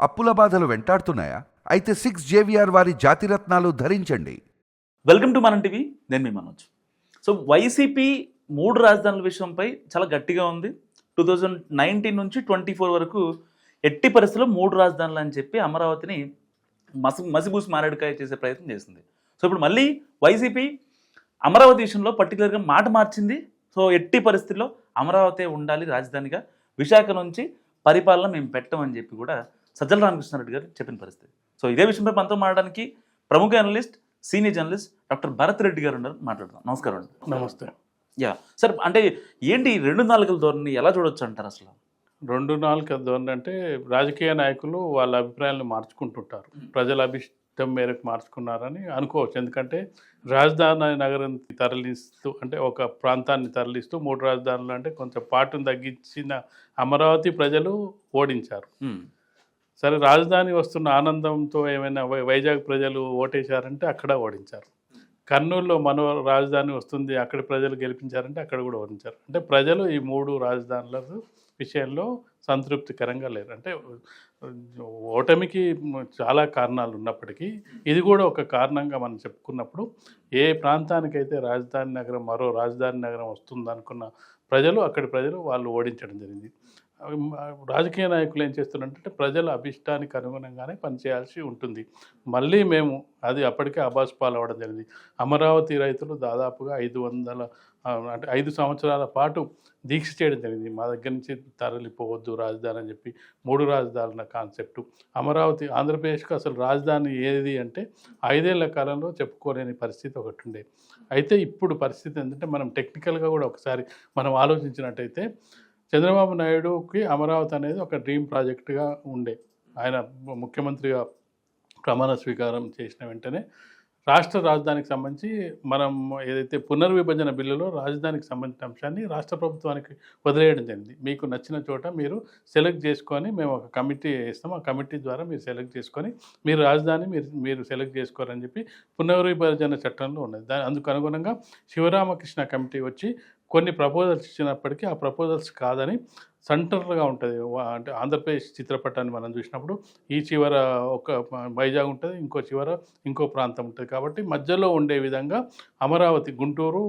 అప్పుల బాధలు వెంటాడుతున్నాయా? అయితే 6 JVR వారి జాతిరత్నాలు ధరించండి. వెల్కమ్ టు మనం టీవీ. నేను మీ మనోజ్. సో వైసీపీ 3 రాజధానుల విషయంపై చాలా గట్టిగా ఉంది. 2019 నుంచి 24 వరకు ఎట్టి పరిస్థితుల్లో 3 రాజధానులు అని చెప్పి అమరావతిని మసిబూసి మారేడుకాయ చేసే ప్రయత్నం చేసింది. సో ఇప్పుడు మళ్ళీ వైసీపీ అమరావతి విషయంలో పర్టికులర్గా మాట మార్చింది. సో ఎట్టి పరిస్థితుల్లో అమరావతి ఉండాలి రాజధానిగా, విశాఖ నుంచి పరిపాలన మేము పెట్టమని చెప్పి కూడా సజ్జల రామకృష్ణారెడ్డి గారు చెప్పిన పరిస్థితి. సో ఇదే విషయంపై మనతో మాట్లాడడానికి ప్రముఖ analyst, senior journalist doctor Bharat Reddy గారు ఉన్నారు. మాట్లాడదాం. నమస్కారం అండి. నమస్తే. యా సార్, అంటే ఏంటి 2 నాలుకల ధోరణి ఎలా చూడొచ్చు అంటారు అసలు? 2 నాలుకల ధోరణి అంటే రాజకీయ నాయకులు వాళ్ళ అభిప్రాయాలను మార్చుకుంటుంటారు. ప్రజల అభిష్టం మేరకు మార్చుకున్నారని అనుకోవచ్చు. ఎందుకంటే రాజధాని నగరం తరలిస్తూ, అంటే ఒక ప్రాంతాన్ని తరలిస్తూ 3 రాజధానులు అంటే కొంచెం పాటును తగ్గించిన అమరావతి ప్రజలు ఓడించారు. సరే, రాజధాని వస్తున్న ఆనందంతో ఏమైనా వైజాగ్ ప్రజలు ఓటేశారంటే అక్కడ ఓడించారు. కర్నూలులో మనో రాజధాని వస్తుంది, అక్కడి ప్రజలు గెలిపించారంటే అక్కడ కూడా ఓడించారు. అంటే ప్రజలు ఈ 3 రాజధానుల విషయంలో సంతృప్తికరంగా లేరు. అంటే ఓటమికి చాలా కారణాలు ఉన్నప్పటికీ ఇది కూడా ఒక కారణంగా మనం చెప్పుకున్నప్పుడు, ఏ ప్రాంతానికైతే రాజధాని నగరం, మరో రాజధాని నగరం వస్తుందనుకున్న ప్రజలు, అక్కడి ప్రజలు వాళ్ళు ఓడించడం జరిగింది. రాజకీయ నాయకులు ఏం చేస్తున్నారంటే ప్రజల అభిష్టానికి అనుగుణంగానే పనిచేయాల్సి ఉంటుంది. మళ్ళీ మేము అది అప్పటికే అబాస్ పాలవడం జరిగింది. అమరావతి రైతులు దాదాపుగా 500 అంటే 5 సంవత్సరాల పాటు దీక్ష చేయడం జరిగింది. మా దగ్గర నుంచి తరలిపోవద్దు రాజధాని అని చెప్పి 3 రాజధానుల కాన్సెప్టు. అమరావతి, ఆంధ్రప్రదేశ్కి అసలు రాజధాని ఏది అంటే 5 ఏళ్ల కాలంలో చెప్పుకోలేని పరిస్థితి ఒకటి ఉండే. అయితే ఇప్పుడు పరిస్థితి ఏంటంటే, మనం టెక్నికల్గా కూడా ఒకసారి మనం ఆలోచించినట్టయితే, చంద్రబాబు నాయుడుకి అమరావతి అనేది ఒక డ్రీమ్ ప్రాజెక్టుగా ఉండే. ఆయన ముఖ్యమంత్రిగా ప్రమాణ స్వీకారం చేసిన వెంటనే రాష్ట్ర రాజధానికి సంబంధించి మనం ఏదైతే పునర్విభజన బిల్లులో రాజధానికి సంబంధించిన అంశాన్ని రాష్ట్ర ప్రభుత్వానికి వదిలేయడం జరిగింది. మీకు నచ్చిన చోట మీరు సెలెక్ట్ చేసుకొని, మేము ఒక కమిటీ వేస్తాం, ఆ కమిటీ ద్వారా మీరు సెలెక్ట్ చేసుకొని మీరు రాజధాని మీరు సెలెక్ట్ చేసుకోరని చెప్పి పునర్విభజన చట్టంలో ఉన్నది. అందుకు అనుగుణంగా శివరామకృష్ణ కమిటీ వచ్చి కొన్ని ప్రపోజల్స్ ఇచ్చినప్పటికీ ఆ ప్రపోజల్స్ కాదని సెంటర్గా ఉంటుంది. అంటే ఆంధ్రప్రదేశ్ చిత్రపటాన్ని మనం చూసినప్పుడు ఈ చివర ఒక వైజాగ్ ఉంటుంది, ఇంకో చివర ఇంకో ప్రాంతం ఉంటుంది. కాబట్టి మధ్యలో ఉండే విధంగా అమరావతి, గుంటూరు,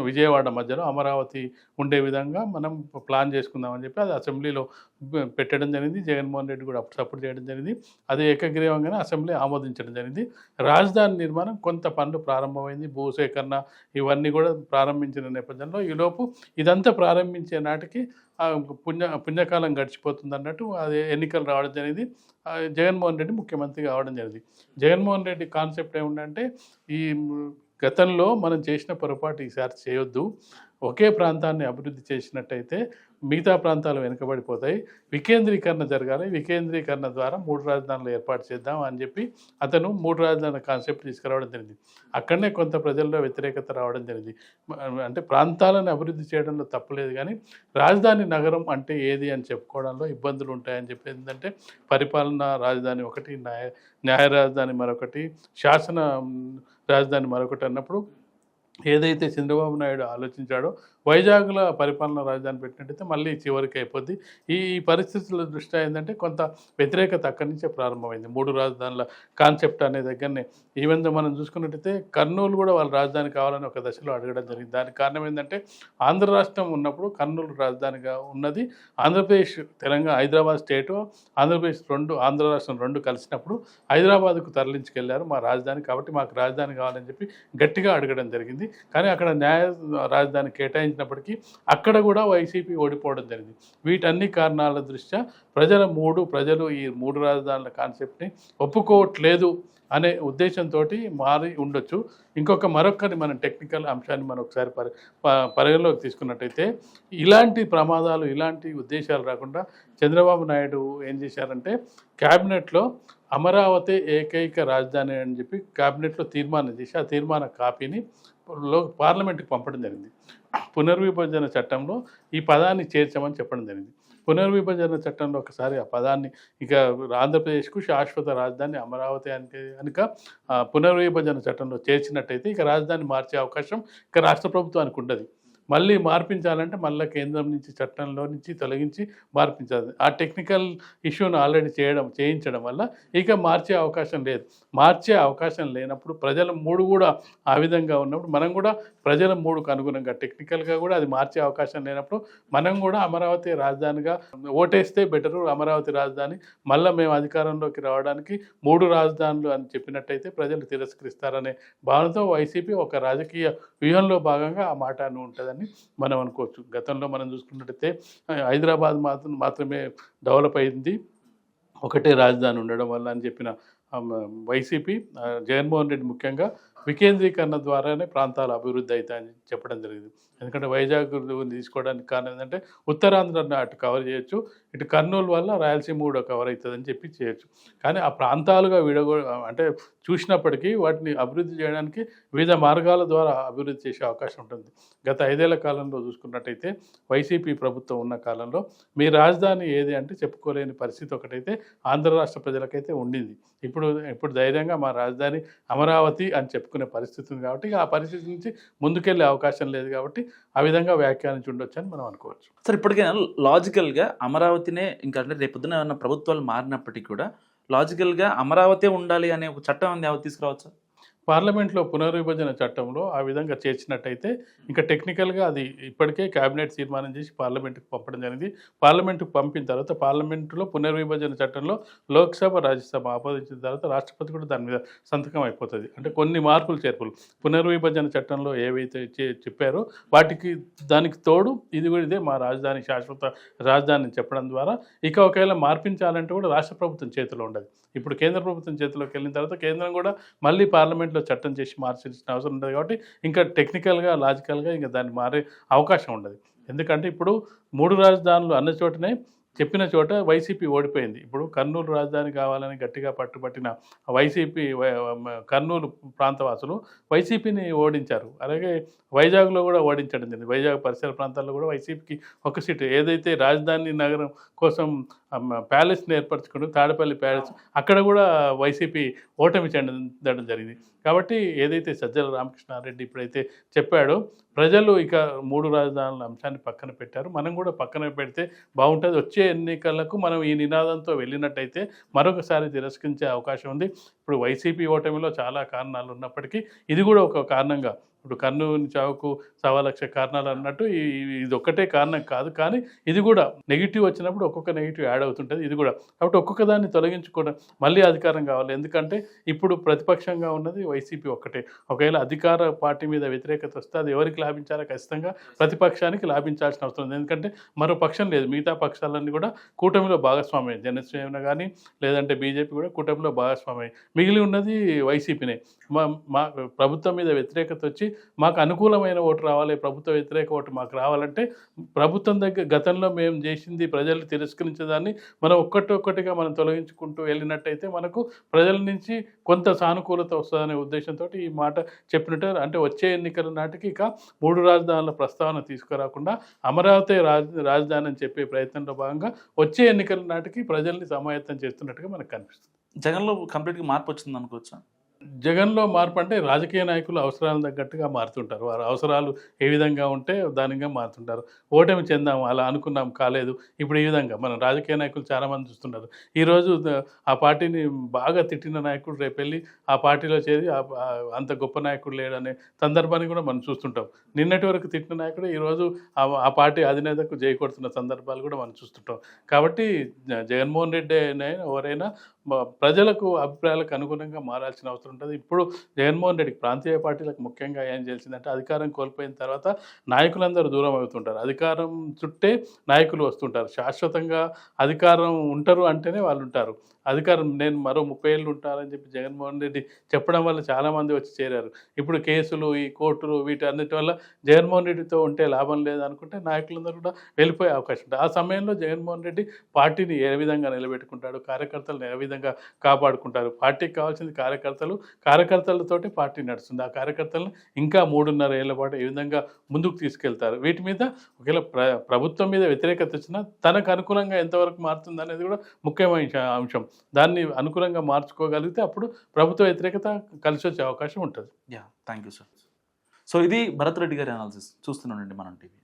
విజయవాడ మధ్యలో అమరావతి ఉండే విధంగా మనం ప్లాన్ చేసుకుందామని చెప్పి అది అసెంబ్లీలో పెట్టడం జరిగింది. జగన్మోహన్ రెడ్డి కూడా సపోర్ట్ చేయడం జరిగింది. అది ఏకగ్రీవంగానే అసెంబ్లీ ఆమోదించడం జరిగింది. రాజధాని నిర్మాణం కొంత పనులు ప్రారంభమైంది, భూసేకరణ ఇవన్నీ కూడా ప్రారంభించిన నేపథ్యంలో ఈలోపు ఇదంతా ప్రారంభించే నాటికి పుణ్యకాలం గడిచిపోతుంది అన్నట్టు అది ఎన్నికలు రావడం జరిగింది. జగన్మోహన్ రెడ్డి ముఖ్యమంత్రి కావడం జరిగింది. జగన్మోహన్ రెడ్డి కాన్సెప్ట్ ఏముందంటే, ఈ గతంలో మనం చేసిన పొరపాటు ఈసారి చేయొద్దు, ఒకే ప్రాంతాన్ని అభివృద్ధి చేసినట్టయితే మిగతా ప్రాంతాలు వెనుకబడిపోతాయి, వికేంద్రీకరణ జరగాలి, వికేంద్రీకరణ ద్వారా 3 రాజధానులు ఏర్పాటు చేద్దాం అని చెప్పి అతను 3 రాజధానుల కాన్సెప్ట్ తీసుకురావడం జరిగింది. అక్కడనే కొంత ప్రజల్లో వ్యతిరేకత రావడం జరిగింది. అంటే ప్రాంతాలను అభివృద్ధి చేయడంలో తప్పులేదు, కానీ రాజధాని నగరం అంటే ఏది అని చెప్పుకోవడంలో ఇబ్బందులు ఉంటాయని చెప్పి, ఏంటంటే పరిపాలనా రాజధాని ఒకటి, న్యాయ రాజధాని మరొకటి, శాసన రాజధాని మరొకటి అన్నప్పుడు ఏదైతే చంద్రబాబు నాయుడు ఆలోచించాడో వైజాగ్లో పరిపాలనా రాజధాని పెట్టినట్టయితే మళ్ళీ చివరికి అయిపోద్ది. ఈ పరిస్థితుల దృష్ట్యా ఏంటంటే కొంత వ్యతిరేకత అక్కడి నుంచే ప్రారంభమైంది. 3 రాజధానుల కాన్సెప్ట్ అనే దగ్గరనే ఈవెన్ మనం చూసుకున్నట్టయితే కర్నూలు కూడా వాళ్ళ రాజధాని కావాలని ఒక దశలో అడగడం జరిగింది. దానికి కారణం ఏంటంటే, ఆంధ్ర రాష్ట్రం ఉన్నప్పుడు కర్నూలు రాజధానిగా ఉన్నది. ఆంధ్రప్రదేశ్, తెలంగాణ, హైదరాబాద్ స్టేటు, ఆంధ్రప్రదేశ్ ఆంధ్ర రాష్ట్రం 2 కలిసినప్పుడు హైదరాబాద్కు తరలించుకెళ్లారు మా రాజధాని, కాబట్టి మాకు రాజధాని కావాలని చెప్పి గట్టిగా అడగడం జరిగింది. కానీ అక్కడ న్యాయ రాజధాని కేటాయించినప్పటికీ అక్కడ కూడా వైసీపీ ఓడిపోవడం జరిగింది. వీటన్ని కారణాల దృష్ట్యా ప్రజలు ఈ 3 రాజధానుల కాన్సెప్ట్ని ఒప్పుకోవట్లేదు అనే ఉద్దేశంతో మారి ఉండొచ్చు. మరొకరి మన టెక్నికల్ అంశాన్ని మనం ఒకసారి పరిగణలోకి తీసుకున్నట్టయితే, ఇలాంటి ప్రమాదాలు, ఇలాంటి ఉద్దేశాలు రాకుండా చంద్రబాబు నాయుడు ఏం చేశారంటే, క్యాబినెట్లో అమరావతి ఏకైక రాజధాని అని చెప్పి క్యాబినెట్లో తీర్మానం చేసి ఆ తీర్మాన కాపీని పార్లమెంట్కి పంపడం జరిగింది. పునర్విభజన చట్టంలో ఈ పదాన్ని చేర్చమని చెప్పడం జరిగింది. పునర్విభజన చట్టంలో ఒకసారి ఆ పదాన్ని, ఇక ఆంధ్రప్రదేశ్కు శాశ్వత రాజధాని అమరావతి అంటే కనుక పునర్విభజన చట్టంలో చేర్చినట్టయితే ఇక రాజధాని మార్చే అవకాశం ఇక రాష్ట్ర ప్రభుత్వానికి ఉండదు. మళ్ళీ మార్పించాలంటే మళ్ళీ కేంద్రం నుంచి చట్టంలో నుంచి తొలగించి మార్పించాలి. ఆ టెక్నికల్ ఇష్యూను ఆల్రెడీ చేయించడం వల్ల ఇక మార్చే అవకాశం లేదు. మార్చే అవకాశం లేనప్పుడు ప్రజల మూడు కూడా ఆ విధంగా ఉన్నప్పుడు మనం కూడా ప్రజల మూడుకు అనుగుణంగా టెక్నికల్గా కూడా అది మార్చే అవకాశం లేనప్పుడు మనం కూడా అమరావతి రాజధానిగా ఓటేస్తే బెటరు. అమరావతి రాజధాని మళ్ళీ మేము అధికారంలోకి రావడానికి 3 రాజధానులు అని చెప్పినట్టయితే ప్రజలు తిరస్కరిస్తారనే భావనతో వైసీపీ ఒక రాజకీయ వ్యూహంలో భాగంగా ఆ మాట అని ఉంటుందని మనం అనుకోవచ్చు. గతంలో మనం చూసుకున్నట్టయితే హైదరాబాద్ మాత్రమే డెవలప్ అయింది ఒకటే రాజధాని ఉండడం వల్ల అని చెప్పిన వైసీపీ జగన్మోహన్ రెడ్డి ముఖ్యంగా వికేంద్రీకరణ ద్వారానే ప్రాంతాల అభివృద్ధి అవుతాయని చెప్పడం జరిగింది. ఎందుకంటే వైజాగ్ తీసుకోవడానికి కారణం ఏంటంటే ఉత్తరాంధ్రను అటు కవర్ చేయొచ్చు, ఇటు కర్నూలు వల్ల రాయలసీమ కూడా కవర్ అవుతుందని చెప్పి చేయొచ్చు. కానీ ఆ ప్రాంతాలుగా అంటే చూసినప్పటికీ వాటిని అభివృద్ధి చేయడానికి వివిధ మార్గాల ద్వారా అభివృద్ధి చేసే అవకాశం ఉంటుంది. గత 5 ఏళ్ల కాలంలో చూసుకున్నట్టయితే వైసీపీ ప్రభుత్వం ఉన్న కాలంలో మీ రాజధాని ఏది అంటే చెప్పుకోలేని పరిస్థితి ఒకటైతే ఆంధ్ర రాష్ట్ర ప్రజలకైతే ఉండింది. ఇప్పుడు ధైర్యంగా మా రాజధాని అమరావతి అని చెప్పుకునే పరిస్థితి ఉంది కాబట్టి ఆ పరిస్థితి నుంచి ముందుకెళ్ళే అవకాశం లేదు కాబట్టి ఆ విధంగా వ్యాఖ్యానించి ఉండొచ్చు అని మనం అనుకోవచ్చు. సార్ ఇప్పటికైనా లాజికల్గా అమరావతినే ఇంకా అంటే రేపొద్దున ఏమన్నా ప్రభుత్వాలు మారినప్పటికీ కూడా లాజికల్గా అమరావతి ఉండాలి అనే ఒక చట్టం అనేది ఎవరు తీసుకురావచ్చు? పార్లమెంట్లో పునర్విభజన చట్టంలో ఆ విధంగా చేర్చినట్టయితే ఇంకా టెక్నికల్గా అది ఇప్పటికే కేబినెట్ తీర్మానం చేసి పార్లమెంటుకు పంపడం జరిగింది. పార్లమెంటుకు పంపిన తర్వాత పార్లమెంటులో పునర్విభజన చట్టంలో లోక్సభ రాజ్యసభ ఆమోదించిన తర్వాత రాష్ట్రపతి కూడా దాని మీద సంతకం అయిపోతుంది. అంటే కొన్ని మార్పులు చేర్పులు పునర్విభజన చట్టంలో ఏవైతే చెప్పారో వాటికి దానికి తోడు ఇది కూడా ఇదే మా రాజధాని శాశ్వత రాజధాని అని చెప్పడం ద్వారా ఇక ఒకవేళ మార్పించాలంటే కూడా రాష్ట్ర ప్రభుత్వం చేతిలో ఉండదు. ఇప్పుడు కేంద్ర ప్రభుత్వం చేతిలోకి వెళ్ళిన తర్వాత కేంద్రం కూడా మళ్ళీ పార్లమెంట్లో చట్టం చేసి మార్చాల్సిన అవసరం ఉంటుంది కాబట్టి ఇంకా టెక్నికల్గా లాజికల్గా ఇంకా దాన్ని మారే అవకాశం ఉండదు. ఎందుకంటే ఇప్పుడు 3 రాజధానులు అన్న చోటనే చెప్పిన చోట వైసీపీ ఓడిపోయింది. ఇప్పుడు కర్నూలు రాజధాని కావాలని గట్టిగా పట్టుబట్టిన వైసీపీ కర్నూలు ప్రాంతవాసులు వైసీపీని ఓడించారు. అలాగే వైజాగ్లో కూడా ఓడించడం జరిగింది. వైజాగ్ పరిసర ప్రాంతాల్లో కూడా వైసీపీకి ఒక సీటు ఏదైతే రాజధాని నగరం కోసం ప్యాలెస్ని ఏర్పరచుకుంటూ తాడేపల్లి ప్యాలెస్ అక్కడ కూడా వైసీపీ ఓటమి చెందడం జరిగింది. కాబట్టి ఏదైతే సజ్జల రామకృష్ణారెడ్డి ఇప్పుడైతే చెప్పాడో ప్రజలు ఇక 3 రాజధానుల అంశాన్ని పక్కన పెట్టారు. మనం కూడా పక్కన పెడితే బాగుంటుంది. వచ్చే ఎన్నికలకు మనం ఈ నినాదంతో వెళ్ళినట్టయితే మరొకసారి తిరస్కరించే అవకాశం ఉంది. ఇప్పుడు వైసీపీ ఓటమిలో చాలా కారణాలు ఉన్నప్పటికీ ఇది కూడా ఒక కారణంగా ఇప్పుడు కర్నూలు చావుకు 1,00,000 కారణాలు అన్నట్టు ఇది ఒక్కటే కారణం కాదు. కానీ ఇది కూడా నెగిటివ్ వచ్చినప్పుడు ఒక్కొక్క నెగిటివ్ యాడ్ అవుతుంటుంది. ఇది కూడా కాబట్టి ఒక్కొక్క దాన్ని తొలగించుకోవడం మళ్ళీ అధికారం కావాలి. ఎందుకంటే ఇప్పుడు ప్రతిపక్షంగా ఉన్నది వైసీపీ ఒక్కటే. ఒకవేళ అధికార పార్టీ మీద వ్యతిరేకత వస్తే అది ఎవరికి లాభించాలో ఖచ్చితంగా ప్రతిపక్షానికి లాభించాల్సిన అవసరం ఉంది. ఎందుకంటే మరో పక్షం లేదు. మిగతా పక్షాలన్నీ కూడా కూటమిలో భాగస్వామ్యం, జనసేన కానీ లేదంటే బీజేపీ కూడా కూటమిలో భాగస్వామ్యం. మిగిలి ఉన్నది వైసీపీనే. మా ప్రభుత్వం మీద వ్యతిరేకత వచ్చి మాకు అనుకూలమైన ఓటు రావాలి, ప్రభుత్వ వ్యతిరేక ఓటు మాకు రావాలంటే ప్రభుత్వం దగ్గర గతంలో మేము చేసింది ప్రజలు తిరస్కరించేదాన్ని మనం ఒక్కటిగా మనం తొలగించుకుంటూ వెళ్ళినట్టయితే మనకు ప్రజల నుంచి కొంత సానుకూలత వస్తుందనే ఉద్దేశంతో ఈ మాట చెప్పినట్టు. అంటే వచ్చే ఎన్నికల నాటికి ఇక 3 రాజధానుల ప్రస్తావన తీసుకురాకుండా అమరావతి రాజధాని అని చెప్పే ప్రయత్నంలో భాగంగా వచ్చే ఎన్నికల నాటికి ప్రజల్ని సమాయత్తం చేస్తున్నట్టుగా మనకు కనిపిస్తుంది. జగన్లో కంప్లీట్గా మార్పు వచ్చింది అనుకోవచ్చా? జగన్లో మార్పు అంటే రాజకీయ నాయకులు అవసరాలకు తగ్గట్టుగా మారుతుంటారు. వారి అవసరాలు ఏ విధంగా ఉంటే దానిగా మారుతుంటారు. ఓటమి చెందాము, అలా అనుకున్నాం కాలేదు, ఇప్పుడు ఈ విధంగా మనం రాజకీయ నాయకులు చాలామంది చూస్తున్నారు. ఈరోజు ఆ పార్టీని బాగా తిట్టిన నాయకుడు రేపు వెళ్ళి ఆ పార్టీలో చేరి అంత గొప్ప నాయకుడు లేడనే సందర్భాన్ని కూడా మనం చూస్తుంటాం. నిన్నటి వరకు తిట్టిన నాయకుడు ఈరోజు ఆ పార్టీ అధినేతకు జై కొడుతున్న సందర్భాలు కూడా మనం చూస్తుంటాం. కాబట్టి జగన్మోహన్ రెడ్డి అయినా ఎవరైనా ప్రజలకు అభిప్రాయాలకు అనుగుణంగా మారాల్సిన అవసరం ఉంటుంది. ఇప్పుడు జగన్మోహన్ రెడ్డికి ప్రాంతీయ పార్టీలకు ముఖ్యంగా ఏం చేసిందంటే అధికారం కోల్పోయిన తర్వాత నాయకులందరూ దూరం అవుతుంటారు. అధికారం చుట్టే నాయకులు వస్తుంటారు. శాశ్వతంగా అధికారం ఉంటారు అంటేనే వాళ్ళు ఉంటారు. అధికారం నేను మరో 30 ఏళ్ళు ఉంటారని చెప్పి జగన్మోహన్ రెడ్డి చెప్పడం వల్ల చాలామంది వచ్చి చేరారు. ఇప్పుడు కేసులు, ఈ కోర్టులు వీటన్నిటి వల్ల జగన్మోహన్ రెడ్డితో ఉంటే లాభం లేదనుకుంటే నాయకులందరూ కూడా వెళ్ళిపోయే అవకాశం ఉంటుంది. ఆ సమయంలో జగన్మోహన్ రెడ్డి పార్టీని ఏ విధంగా నిలబెట్టుకుంటాడు, కార్యకర్తలను ఏ విధంగా కాపాడుకుంటారు. పార్టీకి కావాల్సింది కార్యకర్తలతోటి పార్టీ నడుస్తుంది. ఆ కార్యకర్తలను ఇంకా 3.5 ఏళ్ల పాటు ఏ విధంగా ముందుకు తీసుకెళ్తారు. వీటి మీద ఒకవేళ ప్రభుత్వం మీద వ్యతిరేకత వచ్చినా తనకు అనుకూలంగా ఎంతవరకు మారుతుంది అనేది కూడా ముఖ్యమైన అంశం. దాన్ని అనుకూలంగా మార్చుకోగలిగితే అప్పుడు ప్రభుత్వ వ్యతిరేకత కలిసి వచ్చే అవకాశం ఉంటుంది. Thank you sir. సో ఇది భరత్ రెడ్డి గారి అనాలిసిస్ చూస్తున్నానండి మనం టీవీ.